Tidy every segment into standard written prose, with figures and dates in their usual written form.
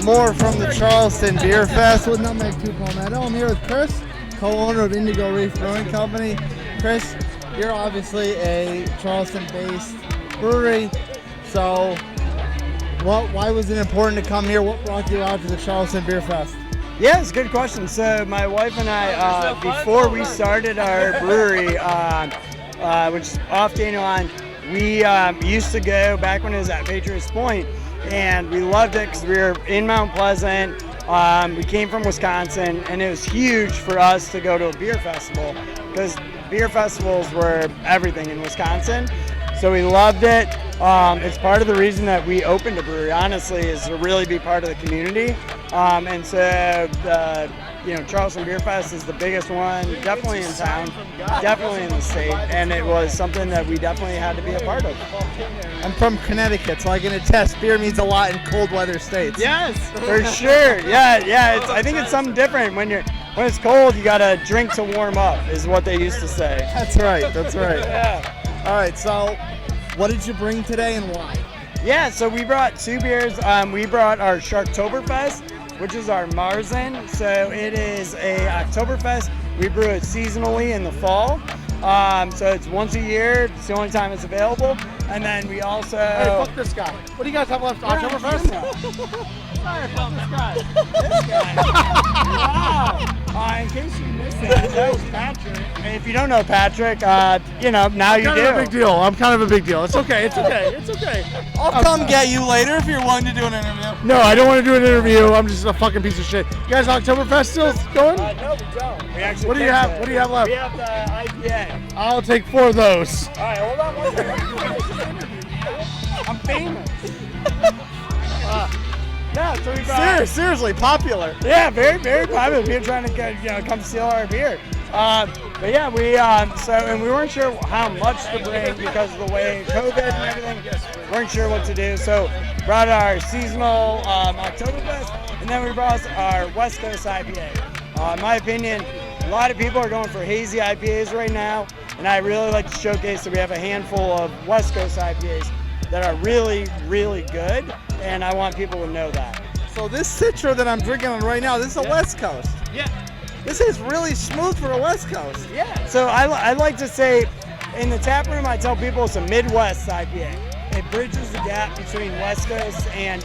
more from the Charleston Beer Fest with Nutmeg 2 Palmetto. I'm here with Chris, co-owner of Indigo Reef Brewing Company. Chris, you're obviously a Charleston-based brewery, so why was it important to come here? What brought you out to the Charleston Beer Fest? Yeah, it's a good question. So my wife and I, before we started our brewery, which is off Dandelion, we used to go back when it was at Patriots Point, and we loved it because we were in Mount Pleasant. We came from Wisconsin, and it was huge for us to go to a beer festival because beer festivals were everything in Wisconsin. So we loved it. It's part of the reason that we opened a brewery, honestly, is to really be part of the community. And so the Charleston Beer Fest is the biggest one, definitely in town, definitely in the state, and it was something that we definitely had to be a part of. I'm from Connecticut, so I can attest beer means a lot in cold weather states. Yes, for sure. Yeah. I think it's something different when it's cold. You gotta drink to warm up, is what they used to say. That's right. Yeah. All right. So, what did you bring today and why? Yeah. So we brought two beers. We brought our Sharktoberfest, which is our Marzen. So it is a Oktoberfest. We brew it seasonally in the fall. So it's once a year. It's the only time it's available. And then we also... Hey, fuck this guy. What do you guys have left? Oktoberfest? Sorry, fuck this guy. This guy. Wow. In case you missed that was Patrick. And if you don't know Patrick, now you do. I'm kind of a big deal. It's okay. I'll come get you later if you're willing to do an interview. No, I don't want to do an interview. I'm just a fucking piece of shit. You guys Oktoberfest still going? No, we don't. What do you have? What do you have left? We have the IPA. I'll take 4 of those. All right, hold on one second. I'm famous. So we brought... Seriously, popular. Yeah, very, very popular. People trying to come steal our beer. But yeah, and we weren't sure how much to bring because of the way COVID and everything. Weren't sure what to do, so brought our seasonal Oktoberfest, and then we brought our West Coast IPA. In my opinion, a lot of people are going for hazy IPAs right now, and I really like to showcase that we have a handful of West Coast IPAs that are really, really good, and I want people to know that. So this Citra that I'm drinking on right now, this is a West Coast. Yeah. This is really smooth for a West Coast. Yeah. So I like to say, in the tap room, I tell people it's a Midwest IPA. It bridges the gap between West Coast and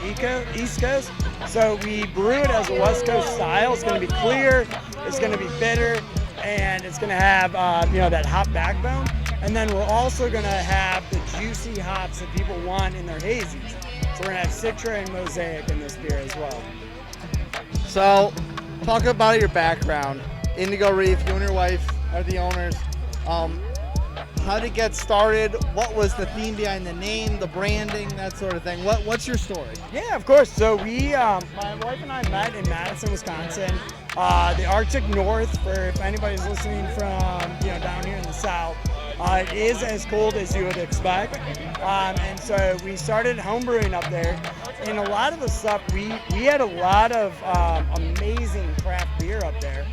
East Coast. So we brew it as a West Coast style. It's going to be clear, it's going to be bitter, and it's going to have that hop backbone. And then we're also going to have the juicy hops that people want in their hazies. So we're going to have Citra and Mosaic in this beer as well. So, talk about your background. Indigo Reef, you and your wife are the owners. How did it get started? What was the theme behind the name, the branding, that sort of thing? What's your story? Yeah, of course. So my wife and I met in Madison, Wisconsin, the Arctic North. For if anybody's listening from down here in the South, it is as cold as you would expect. And so we started homebrewing up there, and a lot of the stuff we had a lot of amazing craft beer up there,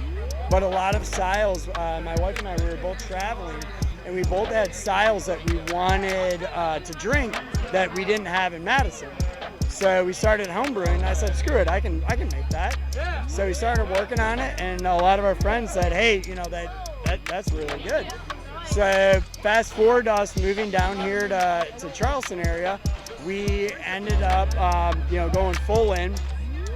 but a lot of styles. My wife and I, we were both traveling, and we both had styles that we wanted to drink that we didn't have in Madison. So we started homebrewing, and I said, screw it, I can make that. Yeah. So we started working on it, and a lot of our friends said, hey, that's really good. So fast forward to us moving down here to Charleston area, we ended up going full in.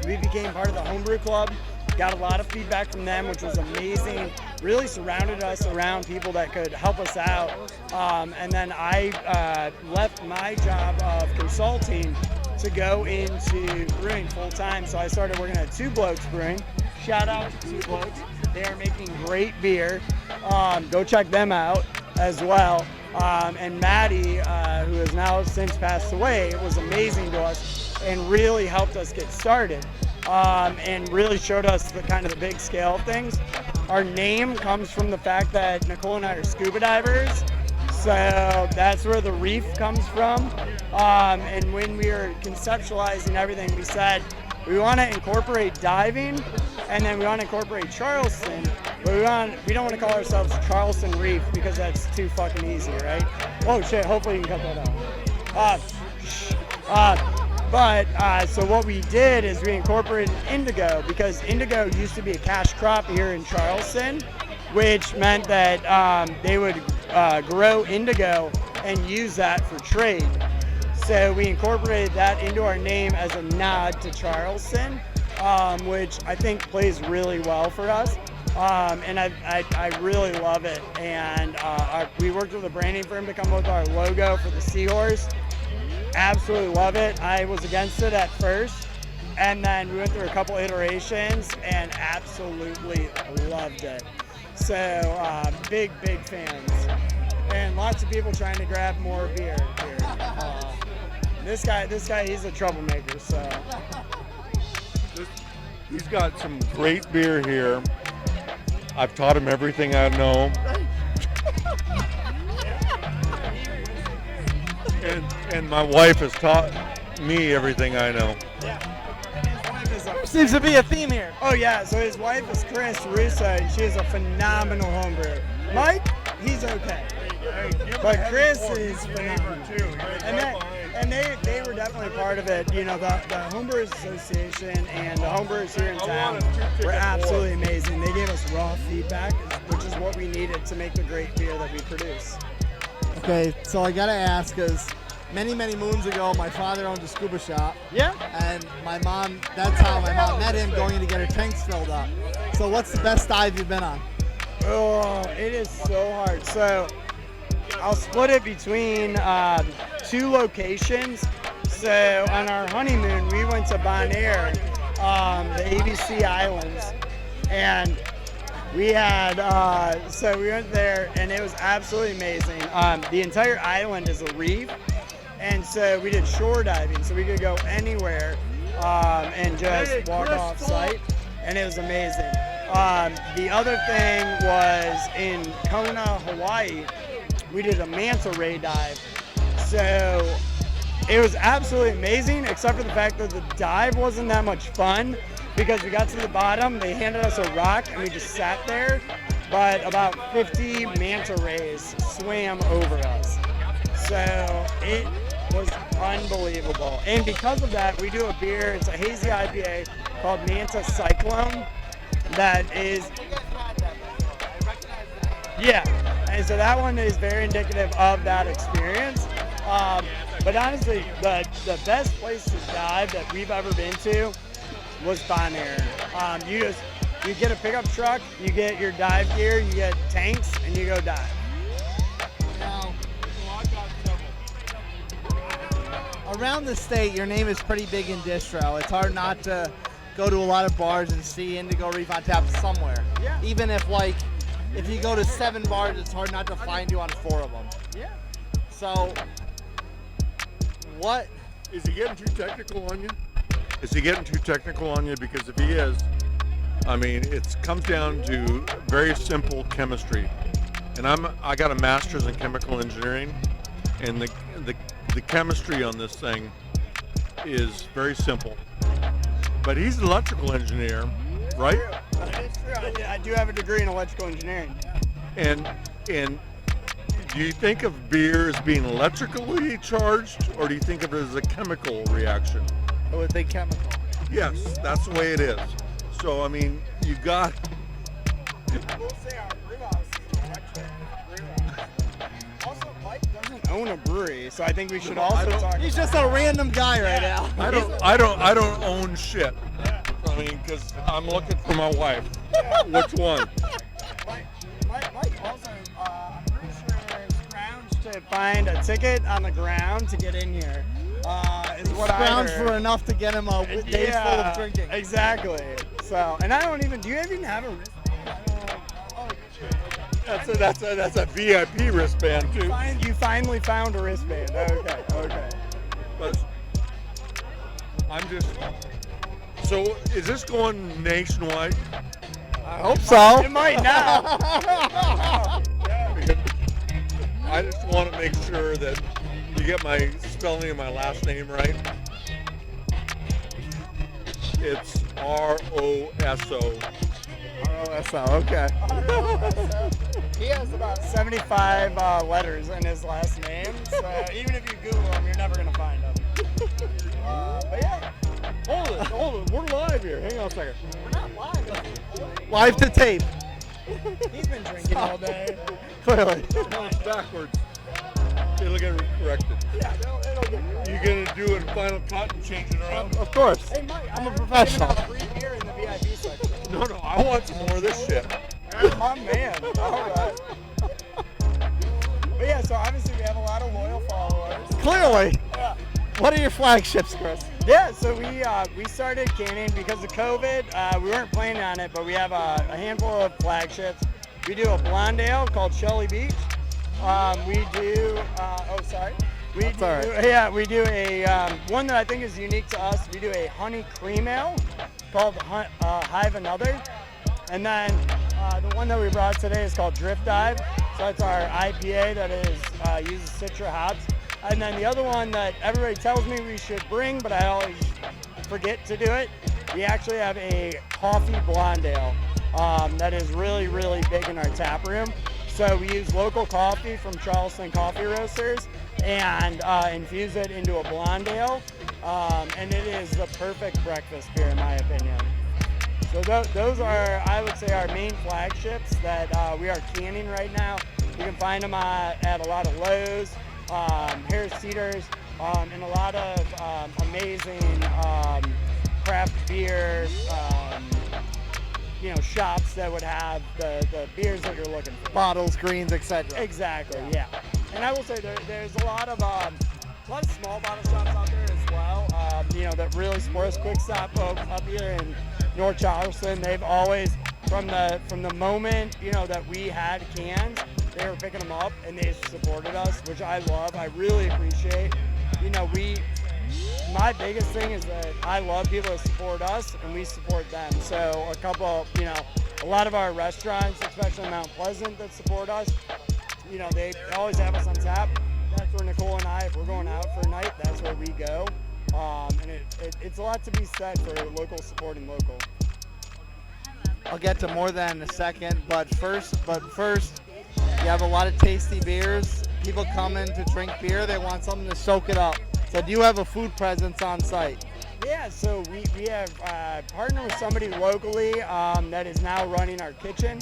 We became part of the homebrew club. Got a lot of feedback from them, which was amazing. Really surrounded us around people that could help us out. And then I left my job of consulting to go into brewing full time. So I started working at Two Blokes Brewing. Shout out to Two Blokes. They are making great beer. Go check them out as well. And Maddie, who has now since passed away, was amazing to us and really helped us get started. And really showed us the kind of the big scale of things. Our name comes from the fact that Nicole and I are scuba divers, so that's where the reef comes from. And when we were conceptualizing everything, we said we want to incorporate diving, and then we want to incorporate Charleston, but we don't want to call ourselves Charleston Reef because that's too fucking easy, right? Oh shit! Hopefully you can cut that out. But so what we did is we incorporated indigo, because indigo used to be a cash crop here in Charleston, which meant that they would grow indigo and use that for trade. So we incorporated that into our name as a nod to Charleston, which I think plays really well for us. And I really love it. And we worked with a branding firm to come up with our logo for the seahorse. Absolutely love it. I was against it at first, and then we went through a couple iterations and absolutely loved it. So big fans, and lots of people trying to grab more beer here. This guy, he's a troublemaker. So he's got some great beer here. I've taught him everything I know. And my wife has taught me everything I know. There seems to be a theme here. Oh yeah, so his wife is Chris Russo, and she is a phenomenal homebrewer. Mike, he's okay, but Chris is phenomenal. And they were definitely part of it. You know, the Homebrewers Association and the homebrewers here in town were absolutely amazing. They gave us raw feedback, which is what we needed to make the great beer that we produce. Okay, so I gotta ask, because many moons ago, my father owned a scuba shop. Yeah. And that's how my mom met him, going in to get her tanks filled up. So what's the best dive you've been on? Oh, it is so hard. So I'll split it between 2 locations. So on our honeymoon, we went to Ranere, the ABC Islands, and we had, so we went there, and it was absolutely amazing. The entire island is a reef, and so we did shore diving, so we could go anywhere and just walk off site, and it was amazing. The other thing was in Kona, Hawaii. We did a manta ray dive. So it was absolutely amazing, except for the fact that the dive wasn't that much fun, because we got to the bottom, they handed us a rock, and we just sat there, but about 50 manta rays swam over us. So it was unbelievable. And because of that, we do a beer, it's a hazy IPA called Manta Cyclone, that is, yeah, and so that one is very indicative of that experience. But honestly, the best place to dive that we've ever been to was Ranere. You get a pickup truck, you get your dive gear, you get tanks, and you go dive. Now, around the state, your name is pretty big in distro. It's hard not to go to a lot of bars and see Indigo Reef on tap somewhere. Yeah. Even if you go to 7 bars, it's hard not to find you on 4 of them. Yeah. So, what? Is he getting too technical on you? Is he getting too technical on you? Because if he is, I mean, it comes down to very simple chemistry. And I got a master's in chemical engineering, and the chemistry on this thing is very simple. But he's an electrical engineer, right? That is true. I do have a degree in electrical engineering. And do you think of beer as being electrically charged, or do you think of it as a chemical reaction? I would think chemical. Yes, that's the way it is. So, I mean, you got... We'll say our brew house is electric brew house. Also, Mike doesn't own a brewery, so I think we should also talk. He's just a random guy right now. I don't own shit. I mean, because I'm looking for my wife. Which one? Mike also, I'm pretty sure, scrounged to find a ticket on the ground to get in here. Is what I Scrounged heard. for enough to get him a day full of drinking. Exactly. So, and I don't even. Do you even have a wristband? That's a VIP wristband too. You finally found a wristband. Okay. But I'm just. So is this going nationwide? I hope so. It might now. I just want to make sure that you get my spelling of my last name right. It's R-O-S-O. ROSO, okay. He has about 75 letters in his last name, so even if you Google him, you're never going to find him. But yeah, Hold it. We're live here. Hang on a second. we're not live. Live to tape. He's been drinking all day. Clearly. No, it's backwards. It'll get corrected. Yeah, it'll get. You gonna do a final cut and change it around? Of course. Hey, Mike, I'm a I'm professional. giving out free beer in the VIP section. No, I want some more of this shit. My man. All right. But yeah, so obviously we have a lot of loyal followers. Clearly. Yeah. What are your flagships, Chris? Yeah, so we started canning because of COVID. We weren't planning on it, but we have a handful of flagships. We do a blonde ale called Shelly Beach. We do. We That's do, all right. Yeah, we do a one that I think is unique to us. We do a honey cream ale called Hive Another, and then the one that we brought today is called Drift Dive. So it's our IPA that is uses Citra hops. And then the other one that everybody tells me we should bring, but I always forget to do it. We actually have a coffee blonde ale that is really, really big in our tap room. So we use local coffee from Charleston coffee roasters and infuse it into a blonde ale. And it is the perfect breakfast beer in my opinion. So those are, I would say, our main flagships that we are canning right now. You can find them at a lot of Lowe's, Harris Teeters, and a lot of amazing craft beer shops that would have the beers that you're looking for. Bottles, greens, etc. Exactly, yeah. And I will say there's a lot of small bottle shops out there as well, that really support us. Quick Stop up here in North Charleston, they've always, from the moment, that we had cans, they were picking them up and they supported us, which I love. I really appreciate. My biggest thing is that I love people that support us and we support them. So a lot of our restaurants, especially Mount Pleasant, that support us, they always have us on tap. That's where Nicole and I, if we're going out for a night, that's where we go. And it's a lot to be said for local supporting local. I'll get to more than in a second, but first, you have a lot of tasty beers. People come in to drink beer, they want something to soak it up. So do you have a food presence on site? Yeah, so we have partnered with somebody locally that is now running our kitchen.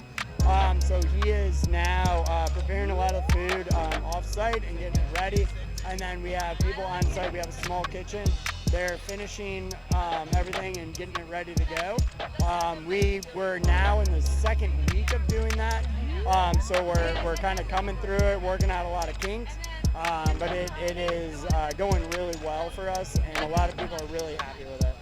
So he is now preparing a lot of food off-site and getting it ready. And then we have people on site. We have a small kitchen. They're finishing everything and getting it ready to go. We're now in the second week of doing that. So we're kind of coming through it, working out a lot of kinks. But it is going really well for us, and a lot of people are really happy with it.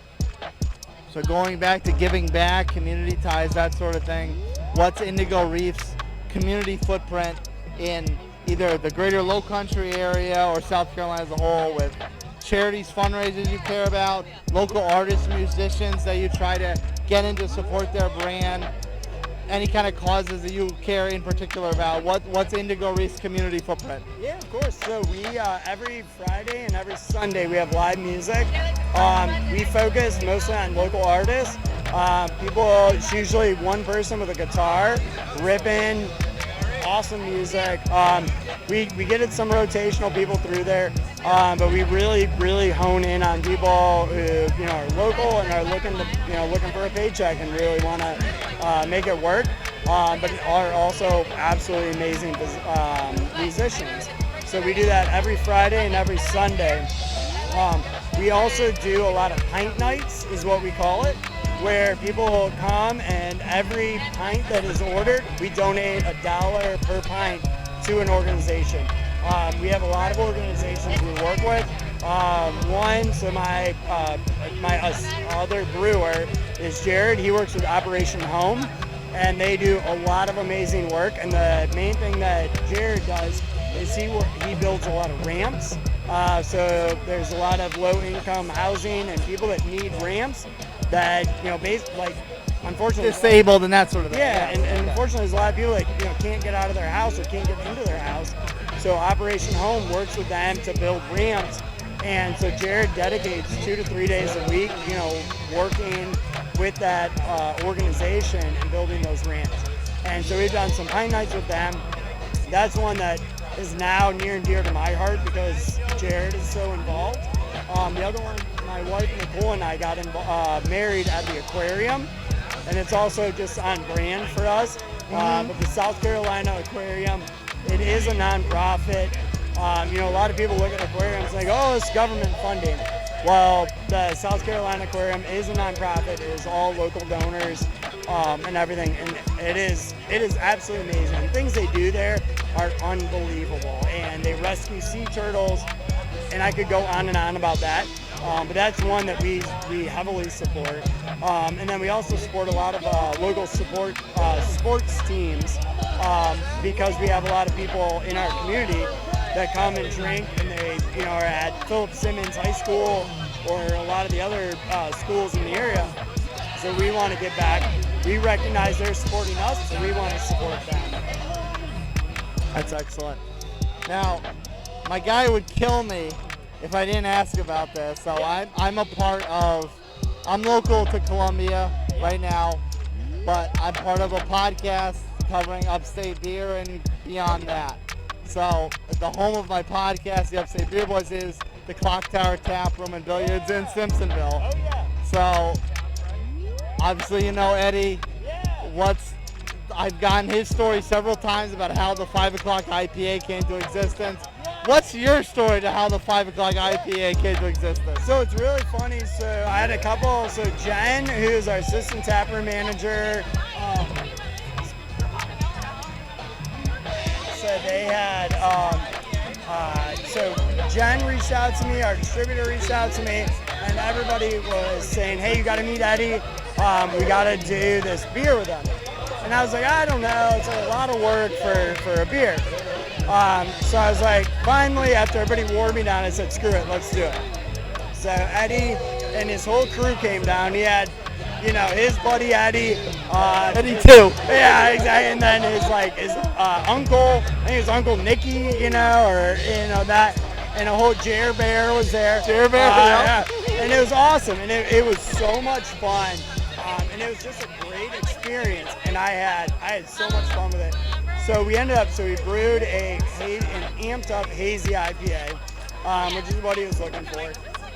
So going back to giving back, community ties, that sort of thing, what's Indigo Reef's community footprint in either the greater Low Country area or South Carolina as a whole, with charities, fundraisers you care about, local artists, musicians that you try to get in to support their brand, any kind of causes that you care in particular about? What's Indigo Reef's community footprint? Yeah, of course. So we every Friday and every Sunday we have live music. We focus mostly on local artists. It's usually one person with a guitar ripping awesome music. We get some rotational people through there, but we really hone in on people who are local and are looking for a paycheck and really want to make it work, but are also absolutely amazing musicians. So we do that every Friday and every Sunday. We also do a lot of pint nights, is what we call it, where people will come and every pint that is ordered, we donate $1 per pint to an organization. We have a lot of organizations we work with. My other brewer is Jared. He works with Operation Home, and they do a lot of amazing work. And the main thing that Jared does is he builds a lot of ramps. So there's a lot of low-income housing and people that need ramps that, unfortunately, Disabled and that sort of thing. yeah, and unfortunately there's a lot of people that can't get out of their house or can't get into their house. So Operation Home works with them to build ramps, and so Jared dedicates 2 to 3 days a week, working with that organization and building those ramps. And so we've done some pint nights with them. That's one that is now near and dear to my heart because Jared is so involved. The other one, my wife Nicole and I got married at the aquarium, and it's also just on brand for us. But the South Carolina Aquarium, it is a nonprofit. A lot of people look at aquariums and they go, oh, it's government funding. Well, the South Carolina Aquarium is a nonprofit. It is all local donors and everything, and it is absolutely amazing. The things they do there are unbelievable, and they rescue sea turtles, and I could go on and on about that. But that's one that we heavily support. And then we also support a lot of local sports teams because we have a lot of people in our community that come and drink, and they are at Philip Simmons High School or a lot of the other schools in the area. So we want to get back. We recognize they're supporting us, so we want to support them. That's excellent. Now, my guy would kill me if I didn't ask about this. So I'm local to Columbia right now, but I'm part of a podcast covering upstate beer and beyond that. So the home of my podcast, the Upstate Beer Boys, is the Clock Tower Tap Room and Billiards in Simpsonville. Oh yeah. So obviously Eddie. I've gotten his story several times about how the 5 o'clock IPA came to existence. What's your story to how the 5 o'clock IPA came to existence? So it's really funny. So I had a couple. So Jen, who's our assistant taproom manager, so they had. So Jen reached out to me. Our distributor reached out to me, and everybody was saying, "Hey, you got to meet Eddie. We got to do this beer with him." And I was like, I don't know. It's a lot of work for a beer. So I was like, finally, after everybody wore me down, I said, screw it, let's do it. So Eddie and his whole crew came down. He had, his buddy Eddie. Eddie too. Yeah, exactly. And then his uncle, I think his Uncle Nicky, that. And a whole Jer Bear was there. Jer Bear, yeah. And it was awesome. And it was so much fun. And it was just a great experience. And I had so much fun with it. So we brewed an amped up hazy IPA, which is what he was looking for.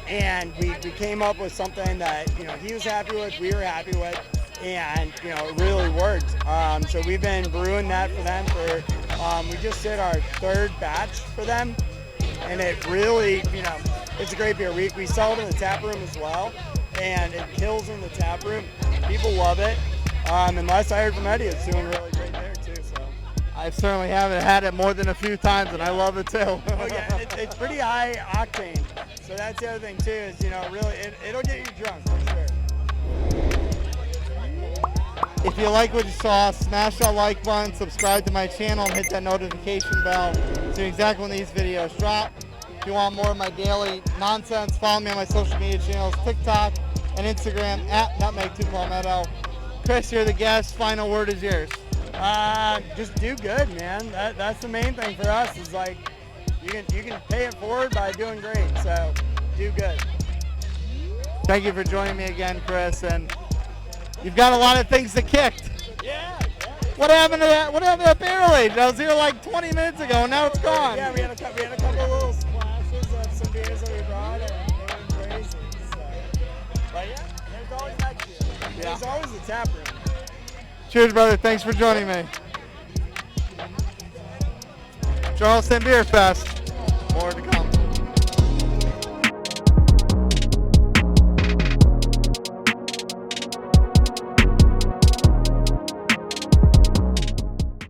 And we came up with something that, he was happy with, we were happy with, and, it really worked. So we've been brewing that for them we just did our 3rd batch for them. And it really, it's a great beer. We sell it in the tap room as well, and it kills in the tap room. People love it. And last I heard from Eddie, it's doing really great there too. So I certainly haven't had it more than a few times, and I love it too. Oh yeah, it's pretty high octane. So that's the other thing too is really it'll get you drunk for sure. If you like what you saw, smash that like button, subscribe to my channel, and hit that notification bell so exactly when these videos drop. If you want more of my daily nonsense, follow me on my social media channels, TikTok and Instagram at Nutmeg2Palmetto. Chris, you're the guest. Final word is yours. Just do good, man. That's the main thing for us. Is like you can pay it forward by doing great. So do good. Thank you for joining me again, Chris. And you've got a lot of things that kicked. Yeah. What happened to that? What happened to that barrel age? I was here like 20 minutes ago, and now it's gone. Yeah, we had a couple little splashes of some beers that we brought, and they went crazy. So. But yeah, there's always next year. Yeah. There's always a tap room. Cheers, brother. Thanks for joining me. Charleston Beer Fest. More to come.